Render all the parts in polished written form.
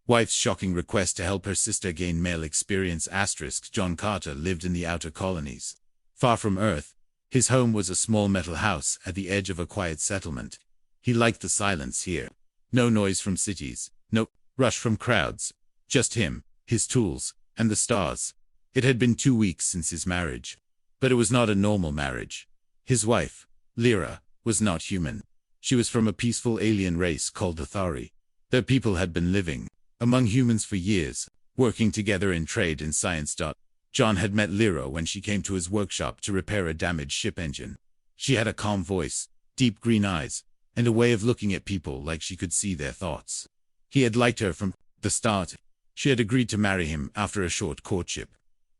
Wife's shocking request to help her sister gain male experience. John Carter lived in the outer colonies. Far from Earth, his home was a small metal house at the edge of a quiet settlement. He liked the silence here. No noise from cities, no rush from crowds. Just him, his tools, and the stars. It had been 2 weeks since his marriage. But it was not a normal marriage. His wife, Lyra, was not human. She was from a peaceful alien race called the Thari. Their people had been living among humans for years, working together in trade and science. John had met Lyra when she came to his workshop to repair a damaged ship engine. She had a calm voice, deep green eyes, and a way of looking at people like she could see their thoughts. He had liked her from the start. She had agreed to marry him after a short courtship.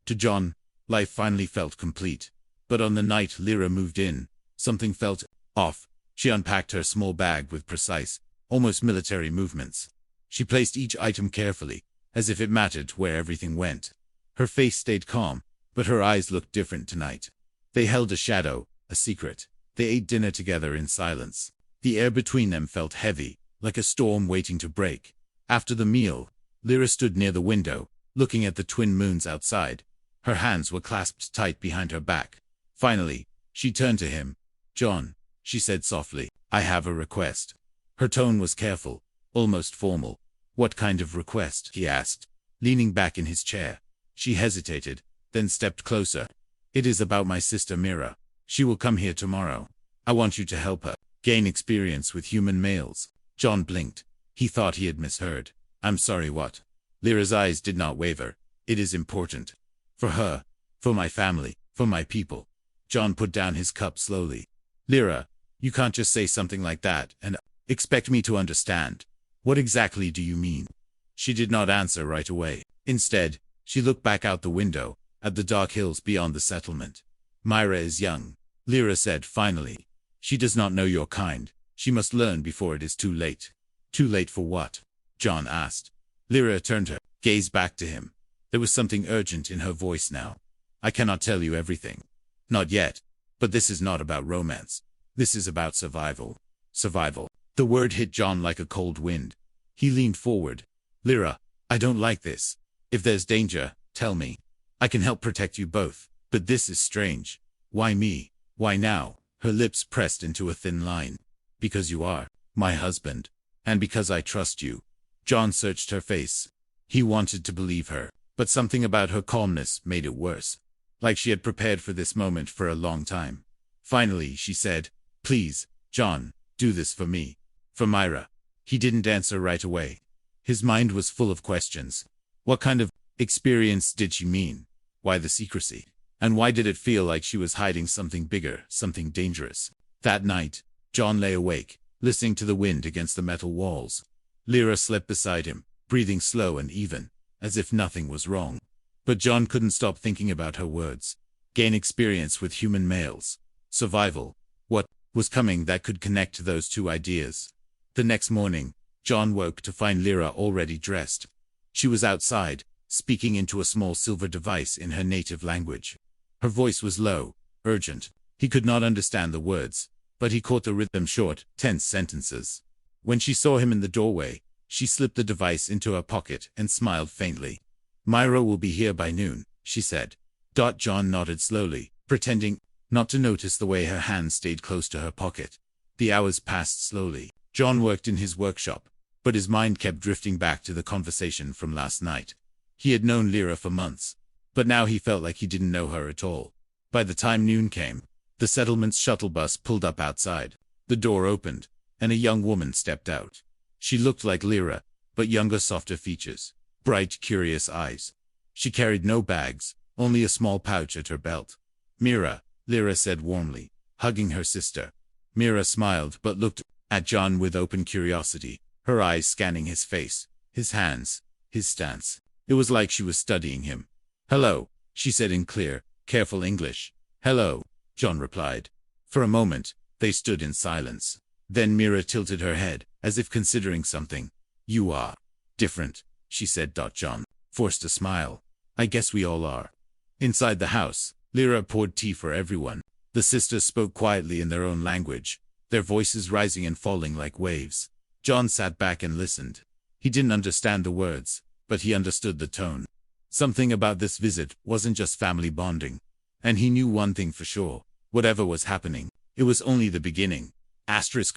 To John, life finally felt complete. But on the night Lyra moved in, something felt off. She unpacked her small bag with precise, almost military movements. She placed each item carefully, as if it mattered where everything went. Her face stayed calm, but her eyes looked different tonight. They held a shadow, a secret. They ate dinner together in silence. The air between them felt heavy, like a storm waiting to break. After the meal, Lyra stood near the window, looking at the twin moons outside. Her hands were clasped tight behind her back. Finally, she turned to him. "John," she said softly, "I have a request." Her tone was careful, almost formal. "What kind of request?" he asked, leaning back in his chair. She hesitated, then stepped closer. "It is about my sister Mira. She will come here tomorrow. I want you to help her gain experience with human males." John blinked. He thought he had misheard. "I'm sorry, what?" Lyra's eyes did not waver. "It is important. For her, for my family, for my people." John put down his cup slowly. "Lyra, you can't just say something like that and expect me to understand. What exactly do you mean?" She did not answer right away. Instead, she looked back out the window, at the dark hills beyond the settlement. "Myra is young," Lyra said finally. "She does not know your kind. She must learn before it is too late." "Too late for what?" John asked. Lyra turned her gaze back to him. There was something urgent in her voice now. "I cannot tell you everything. Not yet. But this is not about romance. This is about survival." Survival. The word hit John like a cold wind. He leaned forward. "Lyra, I don't like this. If there's danger, tell me. I can help protect you both. But this is strange. Why me? Why now?" Her lips pressed into a thin line. "Because you are my husband. And because I trust you." John searched her face. He wanted to believe her, but something about her calmness made it worse. Like she had prepared for this moment for a long time. Finally, she said, "Please, John, do this for me. For Myra." He didn't answer right away. His mind was full of questions. What kind of experience did she mean? Why the secrecy? And why did it feel like she was hiding something bigger, something dangerous? That night, John lay awake, listening to the wind against the metal walls. Lyra slept beside him, breathing slow and even, as if nothing was wrong. But John couldn't stop thinking about her words. Gain experience with human males. Survival. What was coming that could connect those two ideas? The next morning, John woke to find Lyra already dressed. She was outside, speaking into a small silver device in her native language. Her voice was low, urgent. He could not understand the words, but he caught the rhythm, short, tense sentences. When she saw him in the doorway, she slipped the device into her pocket and smiled faintly. "Myra will be here by noon," she said. John nodded slowly, pretending not to notice the way her hand stayed close to her pocket. The hours passed slowly. John worked in his workshop, but his mind kept drifting back to the conversation from last night. He had known Lyra for months, but now he felt like he didn't know her at all. By the time noon came, the settlement's shuttle bus pulled up outside. The door opened, and a young woman stepped out. She looked like Lyra, but younger, softer features, bright, curious eyes. She carried no bags, only a small pouch at her belt. "Mira," Lyra said warmly, hugging her sister. Mira smiled but looked at John with open curiosity, her eyes scanning his face, his hands, his stance. It was like she was studying him. "Hello," she said in clear, careful English. "Hello," John replied. For a moment, they stood in silence. Then Mira tilted her head, as if considering something. "You are different," she said. John forced a smile. "I guess we all are." Inside the house, Lyra poured tea for everyone. The sisters spoke quietly in their own language, their voices rising and falling like waves. John sat back and listened. He didn't understand the words, but he understood the tone. Something about this visit wasn't just family bonding. And he knew one thing for sure. Whatever was happening, it was only the beginning.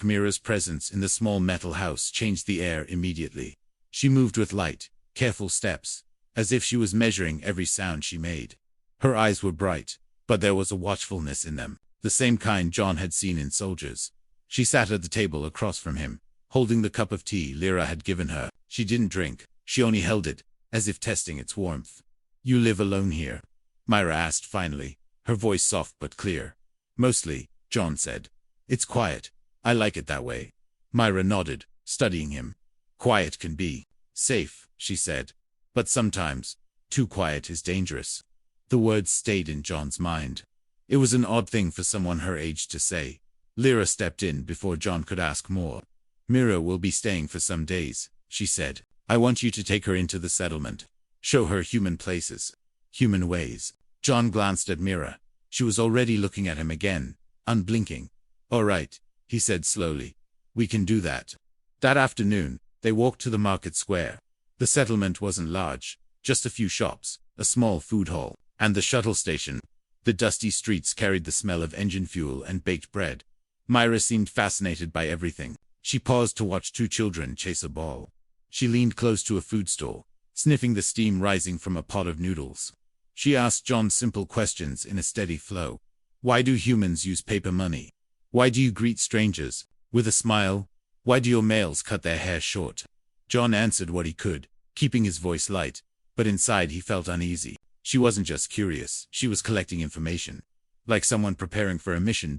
Mira's presence in the small metal house changed the air immediately. She moved with light, careful steps, as if she was measuring every sound she made. Her eyes were bright, but there was a watchfulness in them, the same kind John had seen in soldiers. She sat at the table across from him, holding the cup of tea Lyra had given her. She didn't drink, she only held it, as if testing its warmth. "You live alone here?" Myra asked finally, her voice soft but clear. "Mostly," John said. "It's quiet. I like it that way." Myra nodded, studying him. "Quiet can be safe," she said. "But sometimes, too quiet is dangerous." The words stayed in John's mind. It was an odd thing for someone her age to say. Lyra stepped in before John could ask more. "Mira will be staying for some days," she said. "I want you to take her into the settlement. Show her human places, human ways." John glanced at Mira. She was already looking at him again, unblinking. "All right," he said slowly. "We can do that." That afternoon, they walked to the market square. The settlement wasn't large, just a few shops, a small food hall, and the shuttle station. The dusty streets carried the smell of engine fuel and baked bread. Myra seemed fascinated by everything. She paused to watch two children chase a ball. She leaned close to a food stall, sniffing the steam rising from a pot of noodles. She asked John simple questions in a steady flow. "Why do humans use paper money? Why do you greet strangers with a smile? Why do your males cut their hair short?" John answered what he could, keeping his voice light, but inside he felt uneasy. She wasn't just curious, she was collecting information. Like someone preparing for a mission.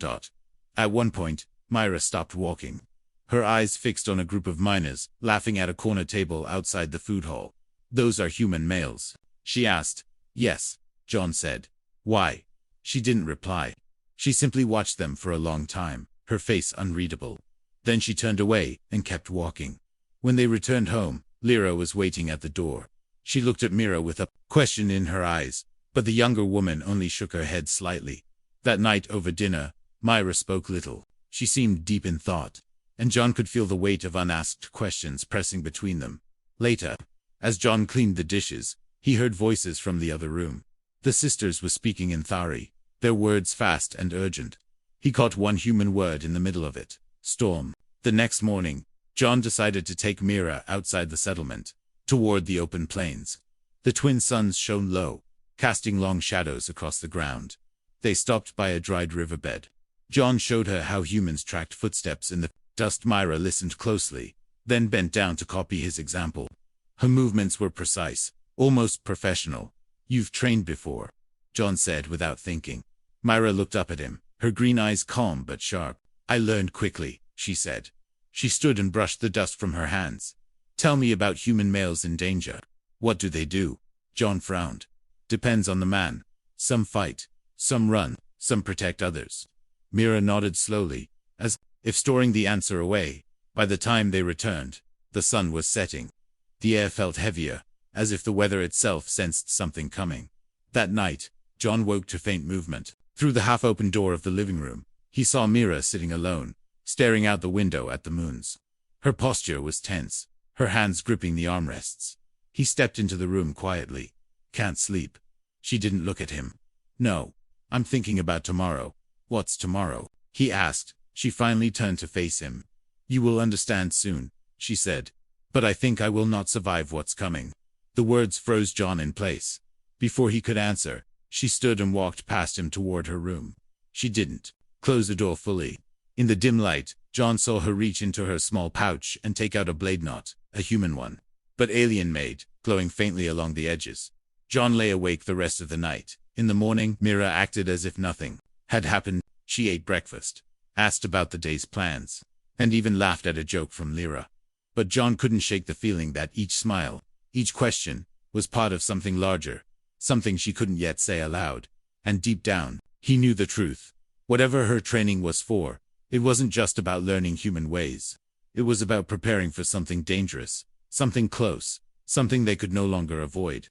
At one point, Myra stopped walking. Her eyes fixed on a group of miners, laughing at a corner table outside the food hall. "Those are human males?" she asked. "Yes," John said. "Why?" She didn't reply. She simply watched them for a long time, her face unreadable. Then she turned away and kept walking. When they returned home, Lyra was waiting at the door. She looked at Mira with a question in her eyes, but the younger woman only shook her head slightly. That night over dinner, Myra spoke little. She seemed deep in thought, and John could feel the weight of unasked questions pressing between them. Later, as John cleaned the dishes, he heard voices from the other room. The sisters were speaking in Thari, their words fast and urgent. He caught one human word in the middle of it: storm. The next morning, John decided to take Mira outside the settlement, toward the open plains. The twin suns shone low, casting long shadows across the ground. They stopped by a dried riverbed. John showed her how humans tracked footsteps in the dust. Myra listened closely, then bent down to copy his example. Her movements were precise, almost professional. "You've trained before," John said without thinking. Myra looked up at him, her green eyes calm but sharp. "I learned quickly," she said. She stood and brushed the dust from her hands. "Tell me about human males in danger. What do they do?" John frowned. "Depends on the man. Some fight, some run, some protect others." Mira nodded slowly, as if storing the answer away. By the time they returned, the sun was setting. The air felt heavier, as if the weather itself sensed something coming. That night, John woke to faint movement. Through the half-open door of the living room, he saw Mira sitting alone, staring out the window at the moons. Her posture was tense, her hands gripping the armrests. He stepped into the room quietly. "Can't sleep?" She didn't look at him. "No. I'm thinking about tomorrow." "What's tomorrow?" he asked. She finally turned to face him. "You will understand soon," she said. "But I think I will not survive what's coming." The words froze John in place. Before he could answer, she stood and walked past him toward her room. She didn't close the door fully. In the dim light, John saw her reach into her small pouch and take out a blade knot, a human one, but alien-made, glowing faintly along the edges. John lay awake the rest of the night. In the morning, Mira acted as if nothing had happened. She ate breakfast, asked about the day's plans, and even laughed at a joke from Lyra. But John couldn't shake the feeling that each smile, each question, was part of something larger, something she couldn't yet say aloud. And deep down, he knew the truth. Whatever her training was for, it wasn't just about learning human ways. It was about preparing for something dangerous, something close, something they could no longer avoid.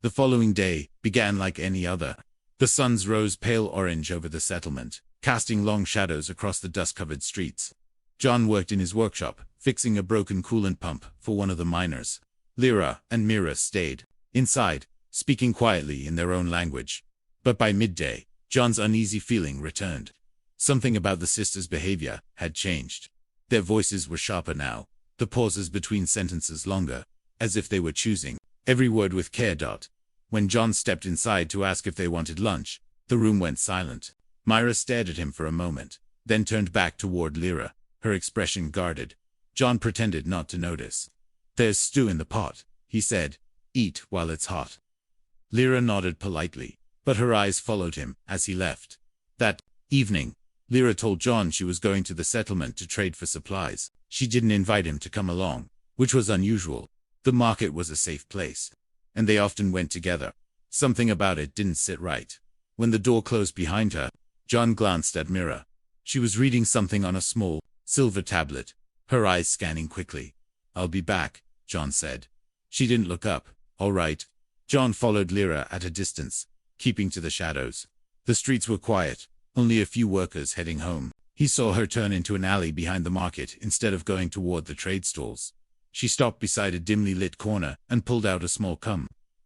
The following day began like any other. The suns rose pale orange over the settlement, casting long shadows across the dust-covered streets. John worked in his workshop, fixing a broken coolant pump for one of the miners. Lyra and Mira stayed inside, speaking quietly in their own language. But by midday, John's uneasy feeling returned. Something about the sisters' behavior had changed. Their voices were sharper now, the pauses between sentences longer, as if they were choosing every word with care. When John stepped inside to ask if they wanted lunch, the room went silent. Myra stared at him for a moment, then turned back toward Lyra, her expression guarded. John pretended not to notice. "There's stew in the pot," he said. "Eat while it's hot." Lyra nodded politely, but her eyes followed him as he left. That evening, Lyra told John she was going to the settlement to trade for supplies. She didn't invite him to come along, which was unusual. The market was a safe place, and they often went together. Something about it didn't sit right. When the door closed behind her, John glanced at Mira. She was reading something on a small, silver tablet, her eyes scanning quickly. "I'll be back," John said. She didn't look up. "All right." John followed Lyra at a distance, keeping to the shadows. The streets were quiet, only a few workers heading home. He saw her turn into an alley behind the market instead of going toward the trade stalls. She stopped beside a dimly lit corner and pulled out a small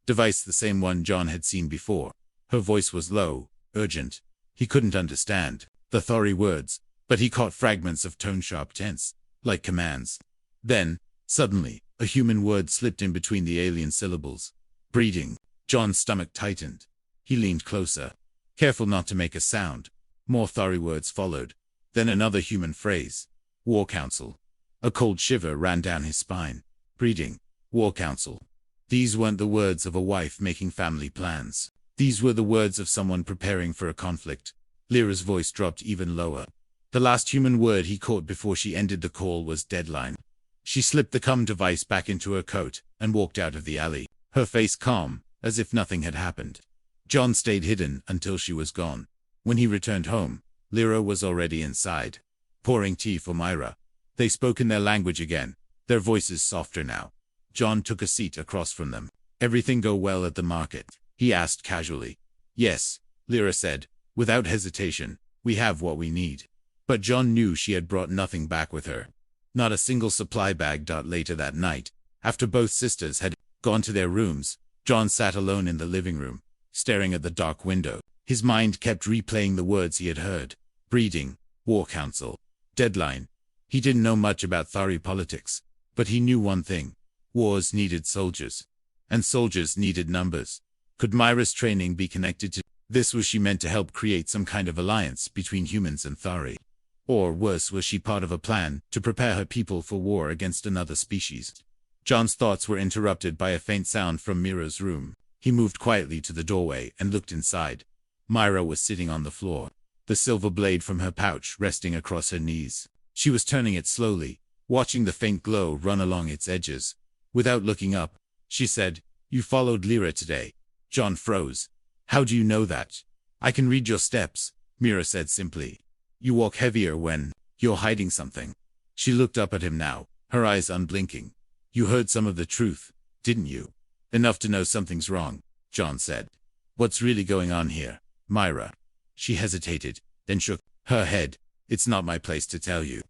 device, the same one John had seen before. Her voice was low, urgent. He couldn't understand the Thori words, but he caught fragments of tone-sharp tense, like commands. Then, suddenly, a human word slipped in between the alien syllables. "Breeding." John's stomach tightened. He leaned closer, careful not to make a sound. More Thori words followed. Then another human phrase. "War Council." A cold shiver ran down his spine. Breeding. War Council. These weren't the words of a wife making family plans. These were the words of someone preparing for a conflict. Lyra's voice dropped even lower. The last human word he caught before she ended the call was deadline. She slipped the device back into her coat and walked out of the alley, her face calm, as if nothing had happened. John stayed hidden until she was gone. When he returned home, Lyra was already inside, pouring tea for Myra. They spoke in their language again, their voices softer now. John took a seat across from them. "Everything go well at the market?" he asked casually. "Yes," Lyra said, without hesitation. "We have what we need." But John knew she had brought nothing back with her. Not a single supply bag. Later that night, after both sisters had gone to their rooms, John sat alone in the living room, staring at the dark window. His mind kept replaying the words he had heard. Breeding, War Council, deadline. He didn't know much about Thari politics, but he knew one thing. Wars needed soldiers, and soldiers needed numbers. Could Myra's training be connected to this? Was she meant to help create some kind of alliance between humans and Thari? Or worse, was she part of a plan to prepare her people for war against another species? John's thoughts were interrupted by a faint sound from Mira's room. He moved quietly to the doorway and looked inside. Myra was sitting on the floor, the silver blade from her pouch resting across her knees. She was turning it slowly, watching the faint glow run along its edges. Without looking up, she said, "You followed Lyra today." John froze. "How do you know that?" "I can read your steps," Mira said simply. "You walk heavier when you're hiding something." She looked up at him now, her eyes unblinking. "You heard some of the truth, didn't you?" "Enough to know something's wrong," John said. "What's really going on here, Myra?" She hesitated, then shook her head. "It's not my place to tell you.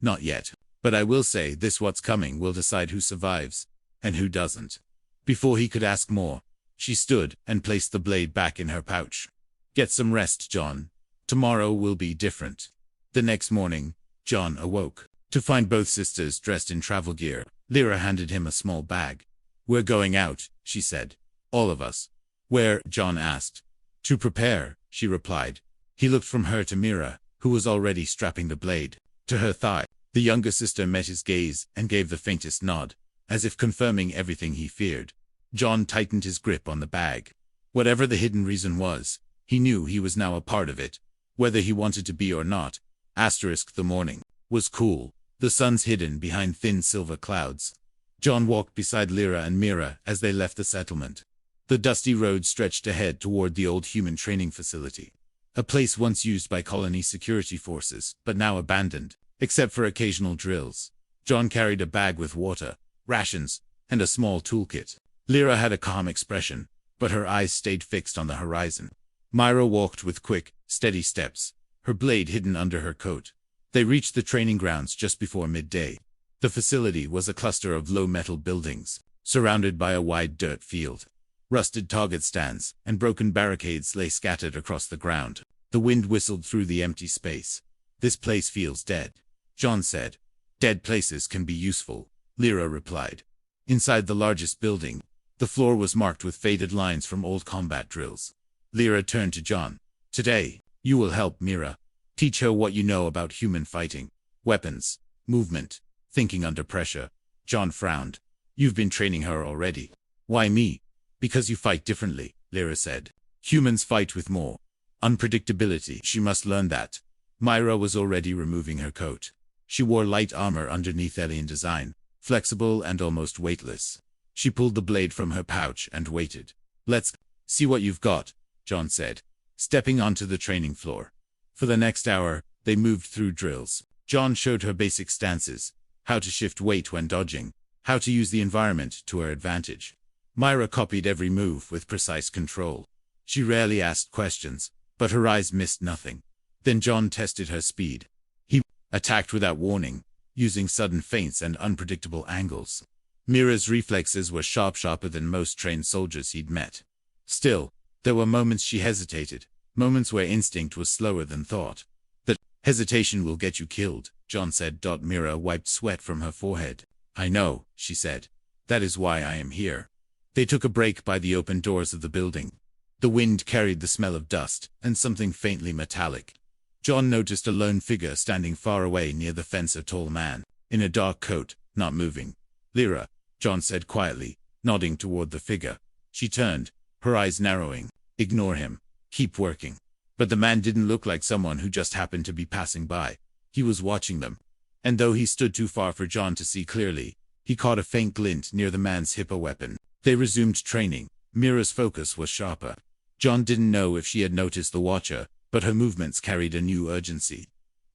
Not yet. But I will say this: what's coming will decide who survives, and who doesn't." Before he could ask more, she stood and placed the blade back in her pouch. "Get some rest, John. Tomorrow will be different." The next morning, John awoke to find both sisters dressed in travel gear. Lyra handed him a small bag. "We're going out," she said. "All of us." "Where?" John asked. "To prepare," she replied. He looked from her to Mira, who was already strapping the blade to her thigh. The younger sister met his gaze and gave the faintest nod, as if confirming everything he feared. John tightened his grip on the bag. Whatever the hidden reason was, he knew he was now a part of it, whether he wanted to be or not. The morning was cool, the sun's hidden behind thin silver clouds. John walked beside Lyra and Mira as they left the settlement. The dusty road stretched ahead toward the old human training facility, a place once used by colony security forces, but now abandoned, except for occasional drills. John carried a bag with water, rations, and a small toolkit. Lyra had a calm expression, but her eyes stayed fixed on the horizon. Myra walked with quick, steady steps, her blade hidden under her coat. They reached the training grounds just before midday. The facility was a cluster of low metal buildings, surrounded by a wide dirt field. Rusted target stands and broken barricades lay scattered across the ground. The wind whistled through the empty space. "This place feels dead," John said. "Dead places can be useful," Lyra replied. Inside the largest building, the floor was marked with faded lines from old combat drills. Lyra turned to John. "Today, you will help Mira. Teach her what you know about human fighting. Weapons, movement, thinking under pressure." John frowned. "You've been training her already." "Why me?" "Because you fight differently," Lyra said. "Humans fight with more unpredictability. She must learn that." Myra was already removing her coat. She wore light armor underneath alien design, flexible and almost weightless. She pulled the blade from her pouch and waited. "Let's see what you've got," John said, stepping onto the training floor. For the next hour, they moved through drills. John showed her basic stances, how to shift weight when dodging, how to use the environment to her advantage. Myra copied every move with precise control. She rarely asked questions, but her eyes missed nothing. Then John tested her speed. He attacked without warning, using sudden feints and unpredictable angles. Mira's reflexes were sharper than most trained soldiers he'd met. Still, there were moments she hesitated, moments where instinct was slower than thought. "That hesitation will get you killed," John said. Mira wiped sweat from her forehead. "I know," she said. "That is why I am here." They took a break by the open doors of the building. The wind carried the smell of dust and something faintly metallic. John noticed a lone figure standing far away near the fence, a tall man, in a dark coat, not moving. "Lyra," John said quietly, nodding toward the figure. She turned, her eyes narrowing. "Ignore him. Keep working." But the man didn't look like someone who just happened to be passing by. He was watching them. And though he stood too far for John to see clearly, he caught a faint glint near the man's hip, a weapon. They resumed training. Mira's focus was sharper. John didn't know if she had noticed the watcher, but her movements carried a new urgency.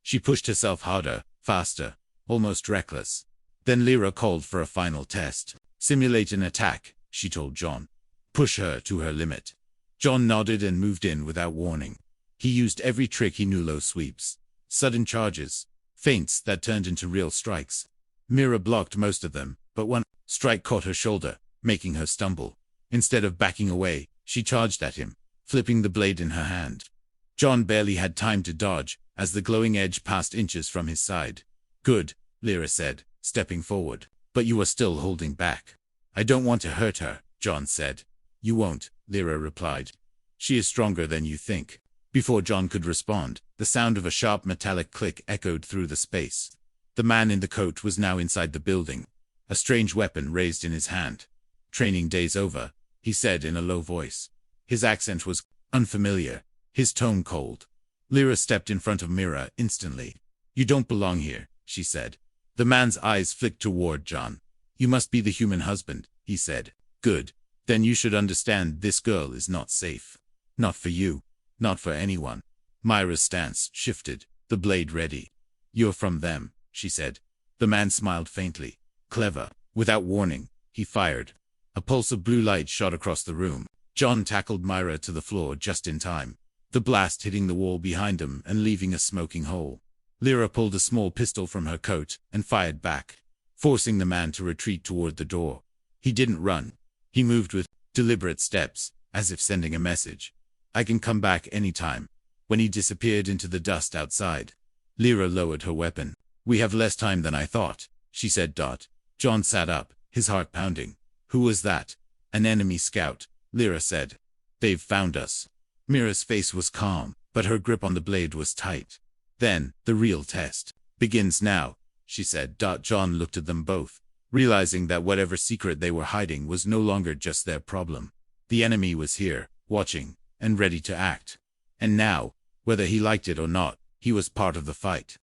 She pushed herself harder, faster, almost reckless. Then Lyra called for a final test. "Simulate an attack," she told John. "Push her to her limit." John nodded and moved in without warning. He used every trick he knew: low sweeps, sudden charges, feints that turned into real strikes. Mira blocked most of them, but one strike caught her shoulder, making her stumble. Instead of backing away, she charged at him, flipping the blade in her hand. John barely had time to dodge, as the glowing edge passed inches from his side. "Good," Lyra said, stepping forward. "But you are still holding back." "I don't want to hurt her," John said. "You won't," Lyra replied. "She is stronger than you think." Before John could respond, the sound of a sharp metallic click echoed through the space. The man in the coat was now inside the building, a strange weapon raised in his hand. "Training day's over," he said in a low voice. His accent was unfamiliar, his tone cold. Lyra stepped in front of Mira instantly. "You don't belong here," she said. The man's eyes flicked toward John. "You must be the human husband," he said. "Good. Then you should understand this girl is not safe. Not for you. Not for anyone." Myra's stance shifted, the blade ready. "You're from them," she said. The man smiled faintly. "Clever." Without warning, he fired. A pulse of blue light shot across the room. John tackled Myra to the floor just in time, the blast hitting the wall behind him and leaving a smoking hole. Lyra pulled a small pistol from her coat and fired back, forcing the man to retreat toward the door. He didn't run. He moved with deliberate steps, as if sending a message. "I can come back anytime." When he disappeared into the dust outside, Lyra lowered her weapon. "We have less time than I thought," she said. John sat up, his heart pounding. "Who was that?" "An enemy scout," Lyra said. "They've found us." Mira's face was calm, but her grip on the blade was tight. "Then, the real test begins now," she said. John looked at them both, realizing that whatever secret they were hiding was no longer just their problem. The enemy was here, watching, and ready to act. And now, whether he liked it or not, he was part of the fight.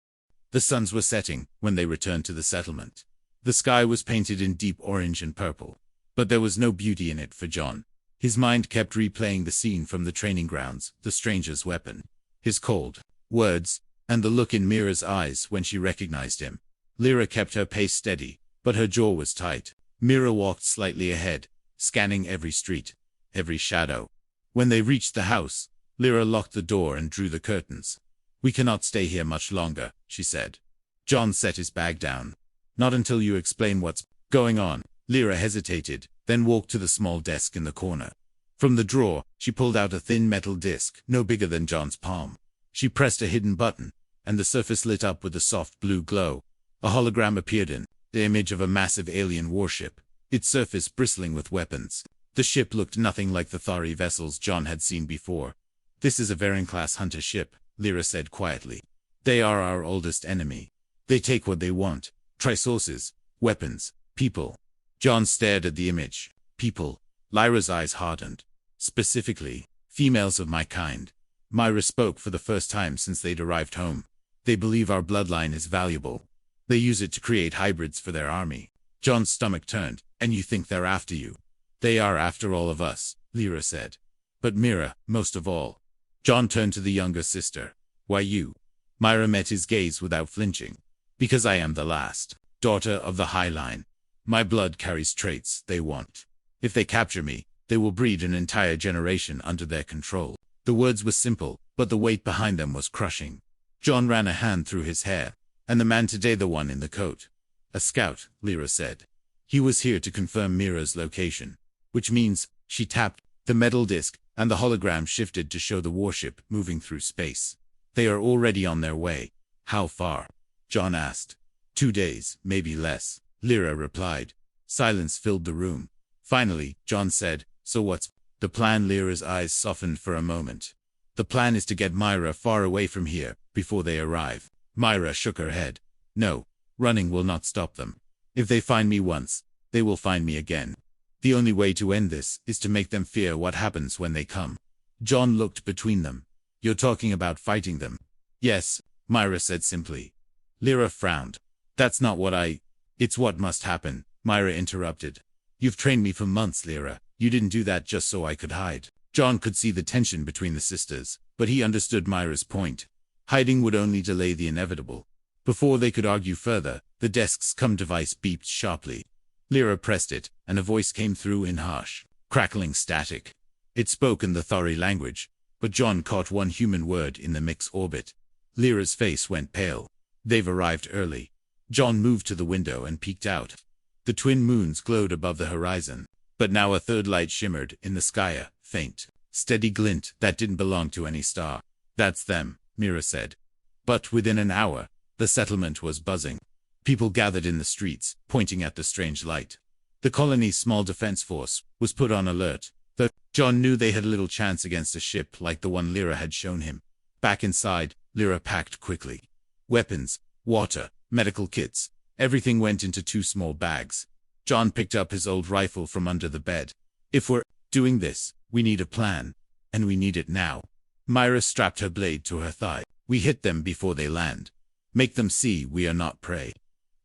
The suns were setting when they returned to the settlement. The sky was painted in deep orange and purple, but there was no beauty in it for John. His mind kept replaying the scene from the training grounds, the stranger's weapon, his cold words, and the look in Mira's eyes when she recognized him. Lyra kept her pace steady, but her jaw was tight. Mira walked slightly ahead, scanning every street, every shadow. When they reached the house, Lyra locked the door and drew the curtains. We cannot stay here much longer, she said. John set his bag down. Not until you explain what's going on. Lyra hesitated, then walked to the small desk in the corner. From the drawer, she pulled out a thin metal disc, no bigger than John's palm. She pressed a hidden button, and the surface lit up with a soft blue glow. A hologram appeared in the image of a massive alien warship, its surface bristling with weapons. The ship looked nothing like the Thari vessels John had seen before. This is a Varen-class hunter ship, Lyra said quietly. They are our oldest enemy. They take what they want. Resources, weapons, people. John stared at the image. People. Lyra's eyes hardened. Specifically, females of my kind. Myra spoke for the first time since they'd arrived home. They believe our bloodline is valuable. They use it to create hybrids for their army. John's stomach turned. And you think they're after you? They are after all of us, Lyra said. But Mira, most of all. John turned to the younger sister. Why you? Myra met his gaze without flinching. Because I am the last daughter of the High Line. My blood carries traits they want. If they capture me, they will breed an entire generation under their control. The words were simple, but the weight behind them was crushing. John ran a hand through his hair. And the man today, the one in the coat. A scout, Lyra said. He was here to confirm Mira's location. Which means, she tapped the metal disc, and the hologram shifted to show the warship moving through space. They are already on their way. How far? John asked. 2 days, maybe less, Lyra replied. Silence filled the room. Finally, John said, so what's the plan? Lyra's eyes softened for a moment. The plan is to get Myra far away from here, before they arrive. Myra shook her head. No, running will not stop them. If they find me once, they will find me again. The only way to end this is to make them fear what happens when they come. John looked between them. You're talking about fighting them? Yes, Myra said simply. Lyra frowned. That's not what It's what must happen, Myra interrupted. You've trained me for months, Lyra. You didn't do that just so I could hide. John could see the tension between the sisters, but he understood Myra's point. Hiding would only delay the inevitable. Before they could argue further, the desk's COM device beeped sharply. Lyra pressed it, and a voice came through in harsh, crackling static. It spoke in the Thari language, but John caught one human word in the mix orbit. Lyra's face went pale. They've arrived early. John moved to the window and peeked out. The twin moons glowed above the horizon, but now a third light shimmered in the sky, a faint, steady glint that didn't belong to any star. That's them, Mira said. But within an hour, the settlement was buzzing. People gathered in the streets, pointing at the strange light. The colony's small defense force was put on alert, though John knew they had little chance against a ship like the one Lyra had shown him. Back inside, Lyra packed quickly. Weapons, water, medical kits, everything went into 2 small bags. John picked up his old rifle from under the bed. If we're doing this, we need a plan. And we need it now. Myra strapped her blade to her thigh. We hit them before they land. Make them see we are not prey.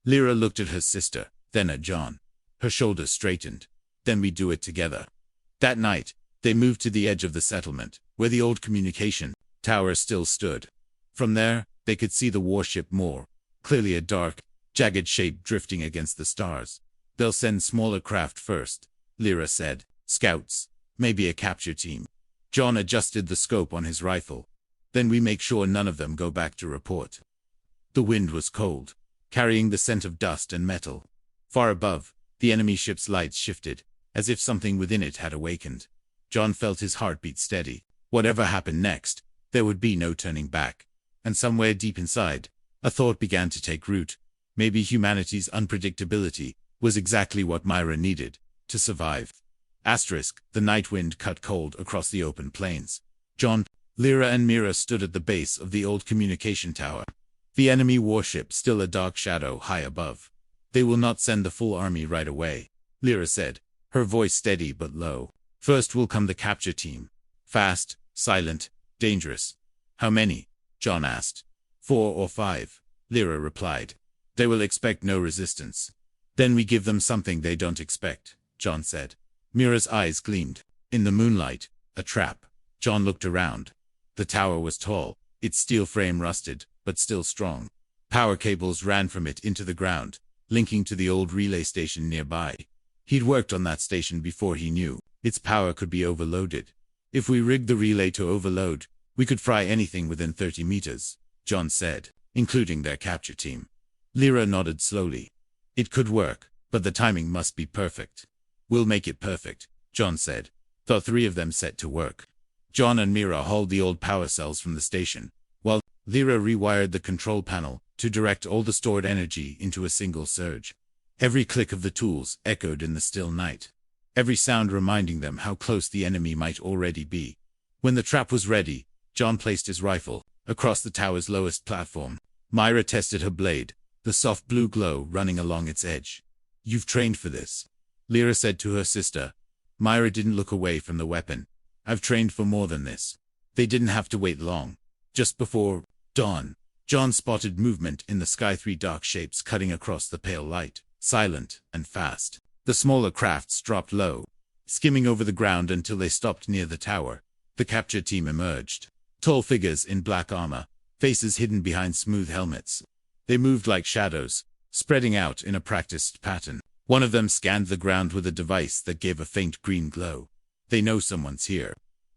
Lyra looked at her sister, then at John. Her shoulders straightened. Then we do it together. That night, they moved to the edge of the settlement, where the old communication tower still stood. From there, they could see the warship more clearly, a dark, jagged shape drifting against the stars. They'll send smaller craft first, Lyra said. Scouts, maybe a capture team. John adjusted the scope on his rifle. Then we make sure none of them go back to report. The wind was cold, carrying the scent of dust and metal. Far above, the enemy ship's lights shifted, as if something within it had awakened. John felt his heartbeat steady. Whatever happened next, there would be no turning back. And somewhere deep inside, a thought began to take root. Maybe humanity's unpredictability was exactly what Myra needed to survive. Asterisk, the night wind cut cold across the open plains. John, Lyra and Mira stood at the base of the old communication tower. The enemy warship still a dark shadow high above. They will not send the full army right away, Lyra said, her voice steady but low. First will come the capture team. Fast, silent, dangerous. How many? John asked. 4 or 5, Lyra replied. They will expect no resistance. Then we give them something they don't expect, John said. Mira's eyes gleamed. In the moonlight, a trap. John looked around. The tower was tall, its steel frame rusted, but still strong. Power cables ran from it into the ground, linking to the old relay station nearby. He'd worked on that station before he knew its power could be overloaded. If we rigged the relay to overload, we could fry anything within 30 meters. John said, including their capture team. Lyra nodded slowly. It could work, but the timing must be perfect. We'll make it perfect, John said. The three of them set to work. John and Mira hauled the old power cells from the station, while Lyra rewired the control panel to direct all the stored energy into a single surge. Every click of the tools echoed in the still night, every sound reminding them how close the enemy might already be. When the trap was ready, John placed his rifle across the tower's lowest platform. Myra tested her blade, the soft blue glow running along its edge. "You've trained for this," Lyra said to her sister. Myra didn't look away from the weapon. "I've trained for more than this." They didn't have to wait long. Just before dawn, John spotted movement in the sky, three dark shapes cutting across the pale light, silent and fast. The smaller crafts dropped low, skimming over the ground until they stopped near the tower. The capture team emerged. Tall figures in black armor, faces hidden behind smooth helmets. They moved like shadows, spreading out in a practiced pattern. One of them scanned the ground with a device that gave a faint green glow. "They know someone's here,"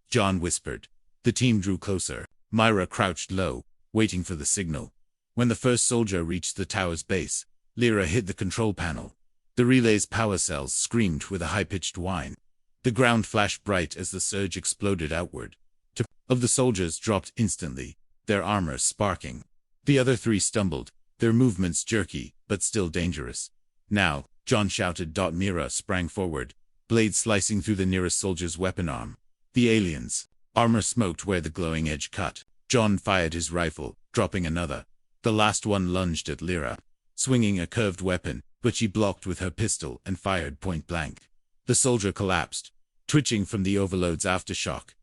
John whispered. The team drew closer. Myra crouched low, waiting for the signal. When the first soldier reached the tower's base, Lyra hit the control panel. The relay's power cells screamed with a high-pitched whine. The ground flashed bright as the surge exploded outward. Two of the soldiers dropped instantly, their armor sparking. The other three stumbled, their movements jerky, but still dangerous. "Now," John shouted. Mira sprang forward, blade slicing through the nearest soldier's weapon arm. The aliens' armor smoked where the glowing edge cut. John fired his rifle, dropping another. The last one lunged at Lyra, swinging a curved weapon, but she blocked with her pistol and fired point blank. The soldier collapsed, twitching from the overload's aftershock.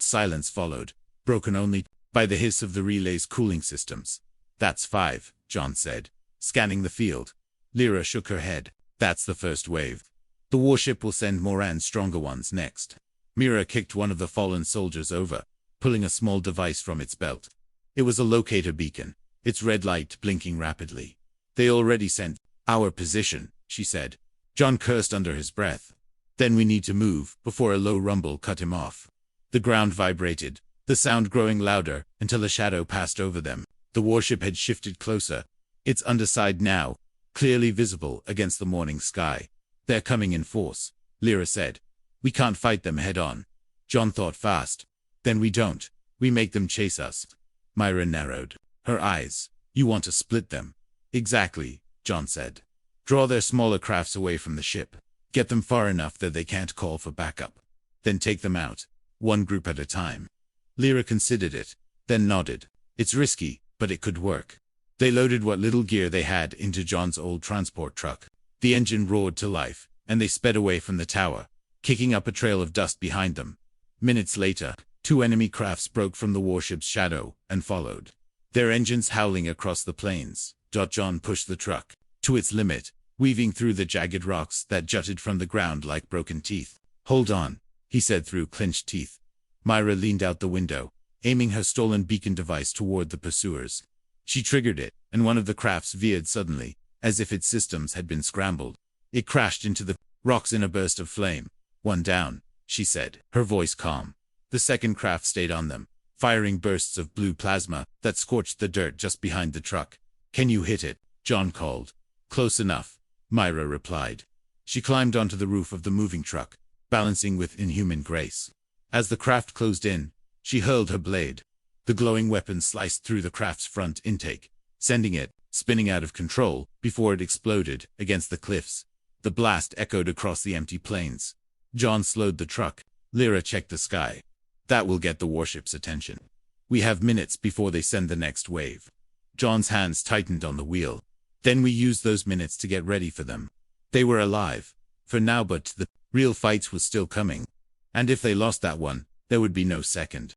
Silence followed, broken only by the hiss of the relay's cooling systems. "That's 5, John said, scanning the field. Lyra shook her head. "That's the first wave. The warship will send more and stronger ones next." Mira kicked one of the fallen soldiers over, pulling a small device from its belt. It was a locator beacon, its red light blinking rapidly. "They already sent our position," she said. John cursed under his breath. "Then we need to move," before a low rumble cut him off. The ground vibrated, the sound growing louder until a shadow passed over them. The warship had shifted closer, its underside now clearly visible against the morning sky. "They're coming in force," Lyra said. "We can't fight them head-on." John thought fast. "Then we don't. We make them chase us." Myra narrowed her eyes. "You want to split them?" "Exactly," John said. "Draw their smaller crafts away from the ship. Get them far enough that they can't call for backup. Then take them out, one group at a time." Lyra considered it, then nodded. "It's risky, but it could work." They loaded what little gear they had into John's old transport truck. The engine roared to life, and they sped away from the tower, kicking up a trail of dust behind them. Minutes later, 2 enemy crafts broke from the warship's shadow and followed, their engines howling across the plains. John pushed the truck to its limit, weaving through the jagged rocks that jutted from the ground like broken teeth. "Hold on," he said through clenched teeth. Myra leaned out the window, aiming her stolen beacon device toward the pursuers. She triggered it, and one of the crafts veered suddenly, as if its systems had been scrambled. It crashed into the rocks in a burst of flame. "One down," she said, her voice calm. The second craft stayed on them, firing bursts of blue plasma that scorched the dirt just behind the truck. "Can you hit it?" John called. "Close enough," Myra replied. She climbed onto the roof of the moving truck, balancing with inhuman grace. As the craft closed in, she hurled her blade. The glowing weapon sliced through the craft's front intake, sending it spinning out of control before it exploded against the cliffs. The blast echoed across the empty plains. John slowed the truck. Lyra checked the sky. "That will get the warship's attention. We have minutes before they send the next wave." John's hands tightened on the wheel. "Then we use those minutes to get ready for them." They were alive for now, but the real fights was still coming. And if they lost that one, there would be no second.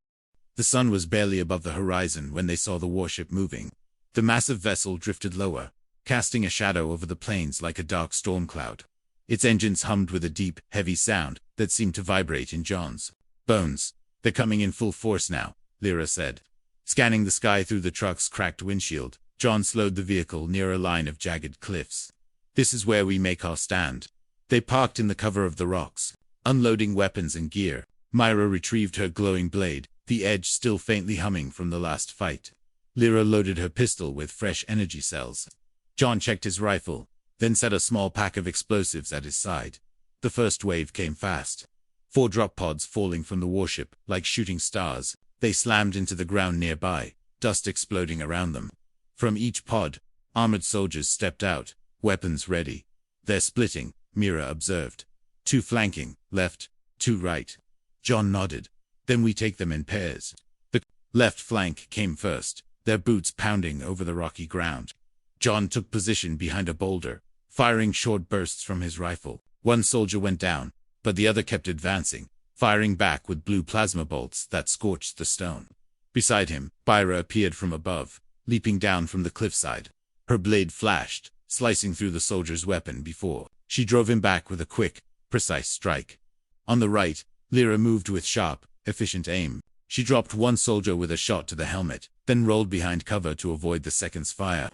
The sun was barely above the horizon when they saw the warship moving. The massive vessel drifted lower, casting a shadow over the plains like a dark storm cloud. Its engines hummed with a deep, heavy sound that seemed to vibrate in John's bones. "They're coming in full force now," Lyra said. Scanning the sky through the truck's cracked windshield, John slowed the vehicle near a line of jagged cliffs. "This is where we make our stand." They parked in the cover of the rocks, unloading weapons and gear. Myra retrieved her glowing blade, the edge still faintly humming from the last fight. Lyra loaded her pistol with fresh energy cells. John checked his rifle, then set a small pack of explosives at his side. The first wave came fast. 4 drop pods falling from the warship, like shooting stars, they slammed into the ground nearby, dust exploding around them. From each pod, armored soldiers stepped out, weapons ready. "They're splitting," Mira observed. 2 flanking, left, 2 right. John nodded. "Then we take them in pairs." The left flank came first, their boots pounding over the rocky ground. John took position behind a boulder, firing short bursts from his rifle. 1 soldier went down, but the other kept advancing, firing back with blue plasma bolts that scorched the stone. Beside him, Byra appeared from above, leaping down from the cliffside. Her blade flashed, slicing through the soldier's weapon before she drove him back with a quick, precise strike. On the right, Lyra moved with sharp, efficient aim. She dropped 1 soldier with a shot to the helmet, then rolled behind cover to avoid the second's fire.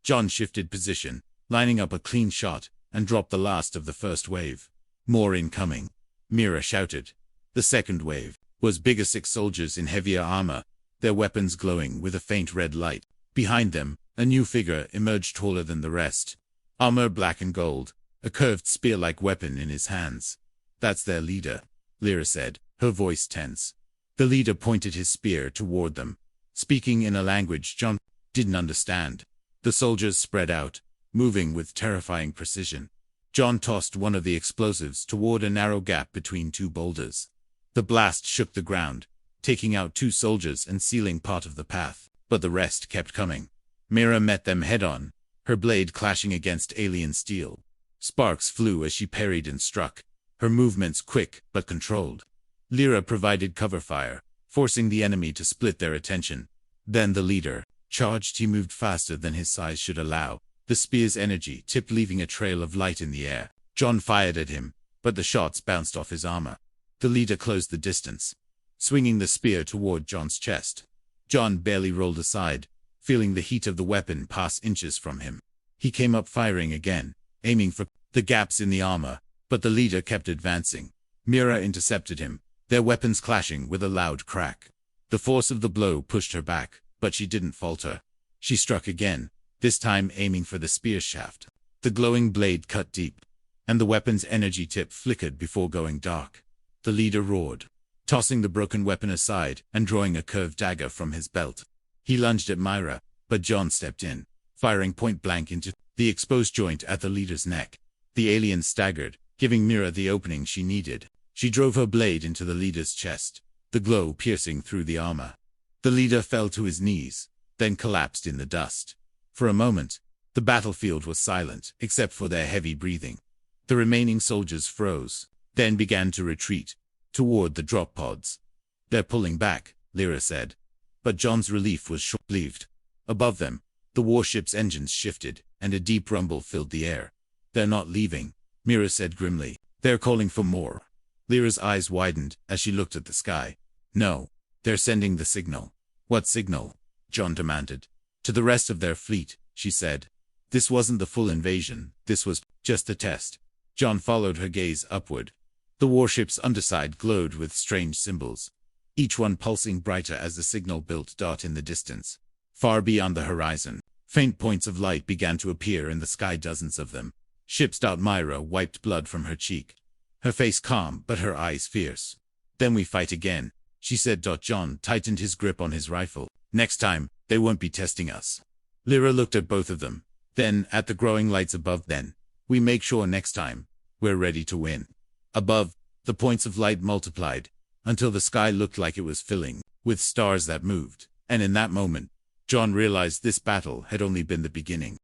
John shifted position, lining up a clean shot, and dropped the last of the first wave. "More incoming," Mira shouted. The second wave was bigger, 6 soldiers in heavier armor, their weapons glowing with a faint red light. Behind them, a new figure emerged taller than the rest. Armor black and gold, a curved spear-like weapon in his hands. "That's their leader," Lyra said, her voice tense. The leader pointed his spear toward them, speaking in a language John didn't understand. The soldiers spread out, moving with terrifying precision. John tossed one of the explosives toward a narrow gap between 2 boulders. The blast shook the ground, taking out 2 soldiers and sealing part of the path, but the rest kept coming. Mira met them head-on, her blade clashing against alien steel. Sparks flew as she parried and struck, her movements quick but controlled. Lyra provided cover fire, forcing the enemy to split their attention. Then the leader charged. He moved faster than his size should allow, the spear's energy tipped, leaving a trail of light in the air. John fired at him, but the shots bounced off his armor. The leader closed the distance, swinging the spear toward John's chest. John barely rolled aside, feeling the heat of the weapon pass inches from him. He came up firing again, aiming for the gaps in the armor, but the leader kept advancing. Mira intercepted him, their weapons clashing with a loud crack. The force of the blow pushed her back, but she didn't falter. She struck again, this time aiming for the spear shaft. The glowing blade cut deep, and the weapon's energy tip flickered before going dark. The leader roared, tossing the broken weapon aside and drawing a curved dagger from his belt. He lunged at Myra, but John stepped in, firing point blank into the exposed joint at the leader's neck. The alien staggered, giving Mira the opening she needed. She drove her blade into the leader's chest, the glow piercing through the armor. The leader fell to his knees, then collapsed in the dust. For a moment, the battlefield was silent, except for their heavy breathing. The remaining soldiers froze, then began to retreat, toward the drop pods. "They're pulling back," Lyra said. But John's relief was short-lived. Above them, the warship's engines shifted, and a deep rumble filled the air. "They're not leaving," Mira said grimly. "They're calling for more." Lyra's eyes widened as she looked at the sky. "No, they're sending the signal." "What signal?" John demanded. "To the rest of their fleet," she said. "This wasn't the full invasion, this was just a test." John followed her gaze upward. The warship's underside glowed with strange symbols, each one pulsing brighter as the signal built dark in the distance. Far beyond the horizon, faint points of light began to appear in the sky, dozens of them. Ship's Myra wiped blood from her cheek, her face calm but her eyes fierce. "Then we fight again," she said. John tightened his grip on his rifle. "Next time, they won't be testing us." Lyra looked at both of them, then at the growing lights above. "Then we make sure next time, we're ready to win." Above, the points of light multiplied, until the sky looked like it was filling with stars that moved. And in that moment, John realized this battle had only been the beginning.